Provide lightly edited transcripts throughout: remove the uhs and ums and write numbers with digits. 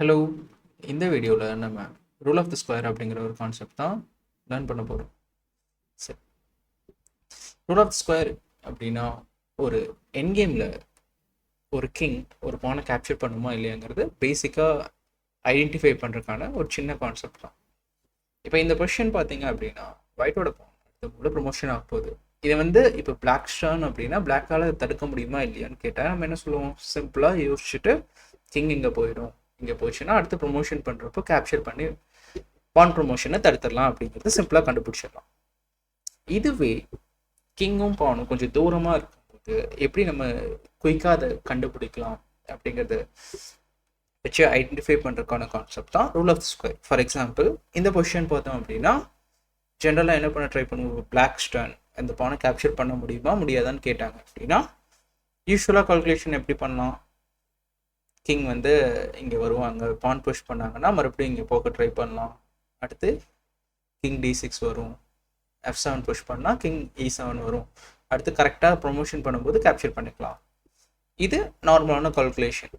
Hello. இந்த வீடியோவில் நம்ம ரூல் ஆஃப் த ஸ்கொயர் அப்படிங்கிற ஒரு கான்செப்ட் தான் லேர்ன் பண்ண போகிறோம். சரி, ரூல் ஆஃப் த ஸ்கொயர் அப்படின்னா ஒரு என் கேமில் ஒரு கிங் ஒரு பானை கேப்சர் பண்ணுமா இல்லையாங்கிறது பேசிக்காக ஐடென்டிஃபை பண்ணுறதுக்கான ஒரு சின்ன கான்செப்ட் தான். இப்போ இந்த பொசிஷன் பார்த்தீங்க அப்படின்னா ஒயிட்டோட பான் அடுத்த ப்ரொமோஷன் ஆக போகுது. இதை இப்போ பிளாக் ஸ்டான் அப்படின்னா பிளாக்கால் தடுக்க முடியுமா இல்லையான்னு கேட்டால் நம்ம என்ன சொல்லுவோம், சிம்பிளாக யோசிச்சுட்டு கிங் இங்கே போயிடும், இங்கே போச்சுன்னா அடுத்து ப்ரொமோஷன் பண்ணுறப்போ கேப்சர் பண்ணி பான் ப்ரொமோஷனை தடுத்துடலாம் அப்படிங்கிறது சிம்பிளாக கண்டுபிடிச்சிடலாம். இதுவே கிங்கும் பானும் கொஞ்சம் தூரமாக இருக்கும்போது எப்படி நம்ம குயிக்காக அதை கண்டுபிடிக்கலாம் அப்படிங்கிறத வச்சு ஐடென்டிஃபை பண்ணுறதுக்கான கான்செப்ட் தான் rule of the square. For example இந்த பொசிஷன் பார்த்தோம் அப்படின்னா ஜென்ரலாக என்ன பண்ண ட்ரை பண்ணுவோம், பிளாக் ஸ்டான் அந்த பானை கேப்சர் பண்ண முடியுமா முடியாதான்னு கேட்டாங்க அப்படின்னா யூஸ்வலாக கால்குலேஷன் எப்படி பண்ணலாம், கிங் இங்கே வருவாங்க, பான் புஷ் பண்ணாங்கன்னா மறுபடியும் இங்கே போக ட்ரை பண்ணலாம், அடுத்து கிங் D6 வரும், F7 புஷ் பண்ணால் கிங் E7 வரும், அடுத்து கரெக்டாக ப்ரொமோஷன் பண்ணும்போது கேப்சர் பண்ணிக்கலாம். இது நார்மலான கால்குலேஷன்.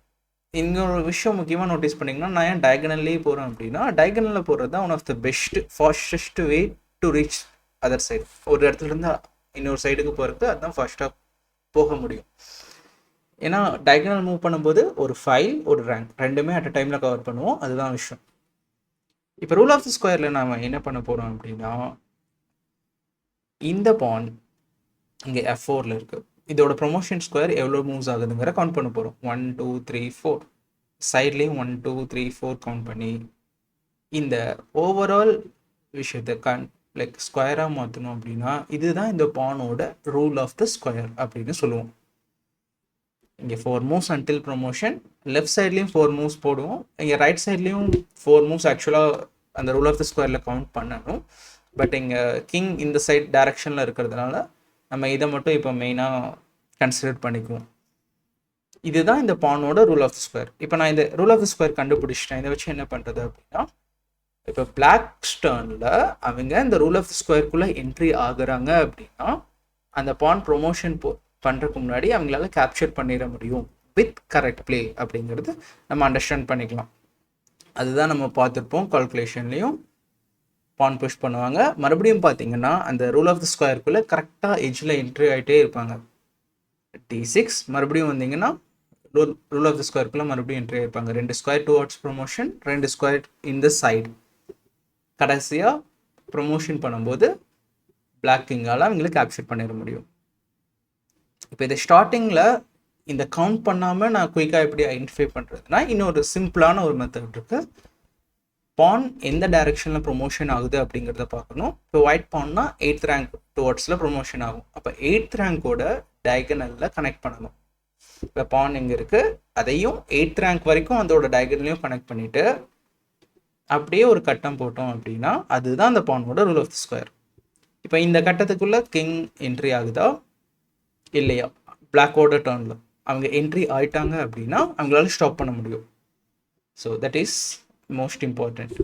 இன்னொரு விஷயம் முக்கியமாக நோட்டீஸ் பண்ணிங்கன்னா, நான் ஏன் டயகனல்லே போகிறேன் அப்படின்னா டயகனலில் போகிறது தான் one of the best fastest way to reach other side. ஒரு இடத்துலேருந்து இன்னொரு சைடுக்கு போகிறதுக்கு அதுதான் ஃபாஸ்ட்டாக போக முடியும். ஏன்னா டயகனல் மூவ் பண்ணும்போது ஒரு ஃபைல் ஒரு ரேங்க் ரெண்டுமே அட் அ டைமில் கவர் பண்ணுவோம், அதுதான் விஷயம். இப்போ ரூல் ஆஃப் த ஸ்கொயரில் நாம் என்ன பண்ண போகிறோம் அப்படின்னா இந்த பான் இங்கே F4 இருக்குது, இதோட ப்ரொமோஷன் ஸ்கொயர் எவ்வளோ மூவ்ஸ் ஆகுதுங்கிற கவுண்ட் பண்ண போகிறோம். 1 2 3 4 சைட்லேயும் 1 2 3 4 கவுண்ட் பண்ணி இந்த ஓவரால் விஷயத்தை லைக் ஸ்கொயராக மாற்றணும் அப்படின்னா இதுதான் இந்த பானோட ரூல் ஆஃப் த ஸ்கொயர் அப்படின்னு சொல்லுவோம். இங்கே 4 மூவ்ஸ் அன்டில் ப்ரொமோஷன், லெஃப்ட் சைட்லேயும் 4 மூவ்ஸ் போடுவோம், இங்கே ரைட் சைட்லேயும் 4 மூவ்ஸ் ஆக்சுவலாக அந்த ரூல் ஆஃப் த ஸ்கொயரில் கவுண்ட் பண்ணணும். பட் இங்கே கிங் இந்த சைட் டைரக்ஷனில் இருக்கிறதுனால நம்ம இதை மட்டும் இப்போ மெயினாக கன்சிடர் பண்ணிக்குவோம். இதுதான் இந்த பானோட ரூல் ஆஃப் த ஸ்கொயர். இப்போ நான் இந்த ரூல் ஆஃப் த ஸ்கொயர் கண்டுபிடிச்சிட்டேன். இதை வச்சு என்ன பண்ணுறது அப்படின்னா இப்போ பிளாக் ஸ்டர்னில் அவங்க இந்த ரூல் ஆஃப் த ஸ்கொயருக்குள்ளே என்ட்ரி ஆகுறாங்க அப்படின்னா அந்த பான் ப்ரொமோஷன் பண்ணுறதுக்கு முன்னாடி அவங்களால கேப்சர் பண்ணிட முடியும் வித் கரெக்ட் பிளே அப்படிங்கிறது நம்ம அண்டர்ஸ்டாண்ட் பண்ணிக்கலாம். அதுதான் நம்ம பார்த்துருப்போம் கால்குலேஷன்லேயும். பான் புஷ் பண்ணுவாங்க, மறுபடியும் பார்த்தீங்கன்னா அந்த ரூல் ஆஃப் த ஸ்கொயருக்குள்ளே கரெக்டாக எட்ஜில் என்ட்ரி ஆகிட்டே இருப்பாங்க. D6 மறுபடியும் வந்தீங்கன்னா ரூல் ஆஃப் த ஸ்கொயருக்குள்ளே மறுபடியும் என்ட்ரி ஆகிருப்பாங்க. 2 ஸ்கொயர் டுவர்ட்ஸ் ப்ரொமோஷன், 2 ஸ்கொயர் இந்த சைடு. கடைசியாக ப்ரொமோஷன் பண்ணும்போது பிளாக் கிங்கால் அவங்களுக்கு கேப்சர் பண்ணிட முடியும். இப்போ இதை ஸ்டார்டிங்கில் இந்த கவுண்ட் பண்ணாமல் நான் குயிக்காக எப்படி ஐடென்டிஃபை பண்ணுறதுனா இன்னொரு சிம்பிளான ஒரு மெத்தட் இருக்குது. பான் எந்த டைரெக்ஷனில் ப்ரொமோஷன் ஆகுது அப்படிங்கிறத பார்க்கணும். இப்போ ஒயிட் பான்னா 8th ரேங்க் டுவர்ட்ஸில் ப்ரொமோஷன் ஆகும். அப்போ 8th ரேங்கோட டயகனலில் கனெக்ட் பண்ணணும். இப்போ பான் எங்கே இருக்குது அதையும் 8th ரேங்க் வரைக்கும் அதோட டயகனலையும் கனெக்ட் பண்ணிவிட்டு அப்படியே ஒரு கட்டம் போட்டோம் அப்படின்னா அதுதான் அந்த பானோட ரூல் ஆஃப் த ஸ்கொயர். இப்போ இந்த கட்டத்துக்குள்ளே கிங் என்ட்ரி ஆகுதா இல்லையா, பிளாக்கோட டர்னில் அவங்க என்ட்ரி ஆயிட்டாங்க அப்படின்னா அவங்களால ஸ்டாப் பண்ண முடியும். So that is most important.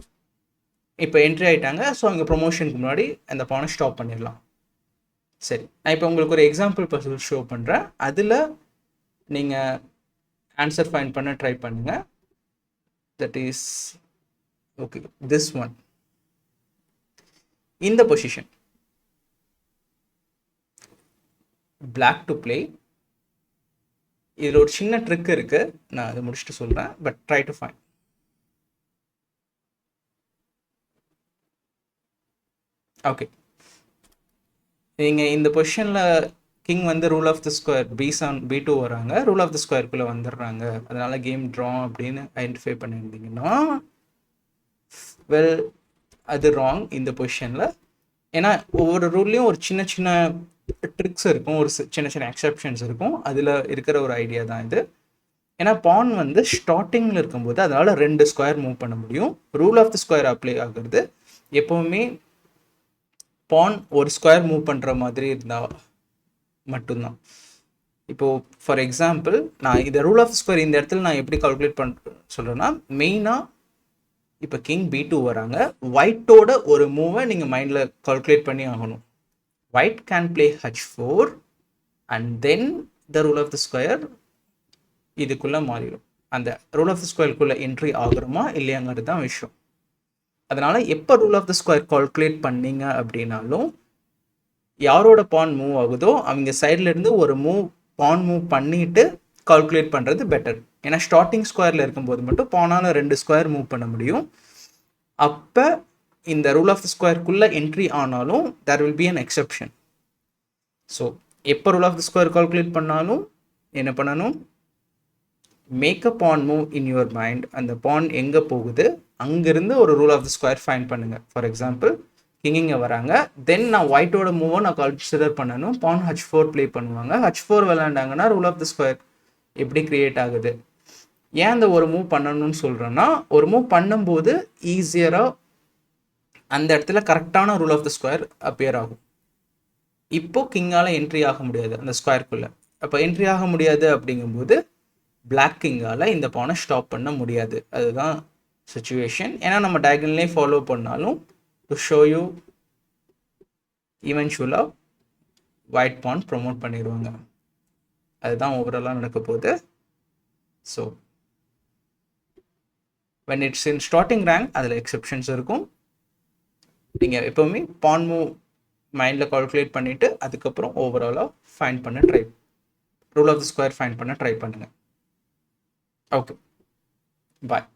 இப்போ என்ட்ரி ஆகிட்டாங்க, ஸோ அவங்க ப்ரொமோஷனுக்கு முன்னாடி அந்த பானை ஸ்டாப் பண்ணிடலாம். சரி, நான் இப்போ உங்களுக்கு ஒரு எக்ஸாம்பிள் பசில் ஷோ பண்ணுறேன், அதில் நீங்கள் ஆன்சர் ஃபைண்ட் பண்ண ட்ரை பண்ணுங்கள். That is okay, this one. இந்த பொசிஷன் பிளாக் டு பிளே. இதில் ஒரு சின்ன ட்ரிக் இருக்குது, நான் அதை முடிச்சுட்டு சொல்கிறேன். But try to find. Okay, நீங்கள் இந்த பொசிஷனில் king rule of the square B2 வராங்க, ரூல் ஆஃப் த ஸ்கொயருக்குள்ளே வந்துடுறாங்க, அதனால் கேம் ட்ரா அப்படின்னு ஐடென்டிஃபை பண்ணியிருந்தீங்கன்னா வெல் அது ராங் இந்த பொசிஷனில். ஏன்னா ஒவ்வொரு ரூல்லையும் ஒரு சின்ன சின்ன ட்ரிக்ஸ் இருக்கும், ஒரு சின்ன சின்ன எக்ஸப்ஷன்ஸ் இருக்கும். அதில் இருக்கிற ஒரு ஐடியா தான் இது. ஏன்னா பான் ஸ்டார்டிங்கில் இருக்கும்போது அதனால் 2 ஸ்கொயர் மூவ் பண்ண முடியும். Rule of the square apply ஆகுறது எப்போவுமே பான் ஒரு ஸ்கொயர் மூவ் பண்ணுற மாதிரி இருந்தால் மட்டும்தான். இப்போது ஃபார் எக்ஸாம்பிள் நான் இந்த ரூல் ஆஃப் த ஸ்கொயர் இந்த இடத்துல நான் எப்படி கால்குலேட் சொல்கிறேன்னா மெயினாக இப்போ கிங் B2 வராங்க, ஒயிட்டோட ஒரு மூவை நீங்கள் மைண்டில் கால்குலேட் பண்ணி ஆகணும். White can play H4 and then the rule of the square இதுக்குள்ளே மாறிடும். அந்த ரூல் ஆஃப் த ஸ்கொயருக்குள்ளே என்ட்ரி ஆகுறோமா இல்லையாங்கிறது தான் விஷயம். அதனால் எப்போ rule of the square calculate பண்ணீங்க அப்படின்னாலும் யாரோட பான் மூவ் ஆகுதோ அவங்க சைட்லேருந்து ஒரு பான் மூவ் பண்ணிவிட்டு கால்குலேட் பண்ணுறது பெட்டர். ஏன்னா ஸ்டார்டிங் ஸ்கொயரில் இருக்கும்போது மட்டும் பானால் 2 ஸ்கொயர் மூவ் பண்ண முடியும். அப்போ இந்த ரூல் ஆஃப் த ஸ்கொயருக்குள்ளே என்ட்ரி ஆனாலும் there will be an exception. So எப்போ rule of the square calculate பண்ணாலும் என்ன பண்ணணும், make a pawn move in your mind. அந்த பான் எங்கே போகுது அங்கேருந்து ஒரு rule of the square find பண்ணுங்கள். ஃபார் எக்ஸாம்பிள் கிங்கிங்க வராங்க, தென் நான் ஒயிட்டோட மூவை நான் கன்சிடர் பண்ணணும். பான் H4 ப்ளே பண்ணுவாங்க. H4 விளையாண்டாங்கன்னா ரூல் ஆஃப் த ஸ்கொயர் எப்படி கிரியேட் ஆகுது. ஏன் அந்த ஒரு மூவ் பண்ணணும்னு சொல்கிறேன்னா, ஒரு மூவ் பண்ணும்போது ஈஸியராக அந்த இடத்துல கரெக்டான rule of the square appear ஆகும். இப்போ கிங்கால் என்ட்ரி ஆக முடியாது அந்த ஸ்கொயருக்குள்ளே. அப்போ என்ட்ரி ஆக முடியாது அப்படிங்கும்போது பிளாக் கிங்கால் இந்த பானை ஸ்டாப் பண்ண முடியாது. அதுதான் சுச்சுவேஷன். ஏன்னா நம்ம டயகனலே ஃபாலோ பண்ணாலும் டு ஷோ யூ ஈவென்ச்சுவலாக ஒயிட் பான் ப்ரொமோட் பண்ணிடுவாங்க. அதுதான் ஓவராலாக நடக்க போகுது. So when it's in starting rank அதில் எக்ஸெப்ஷன்ஸ் இருக்கும். நீங்கள் எப்போவுமே பான் மூவ் மைண்டில் கால்குலேட் பண்ணிவிட்டு அதுக்கப்புறம் ஓவராலாக ஃபைண்ட் பண்ண rule of the square find பண்ண ட்ரை பண்ணுங்கள். ஓகே, பாய்.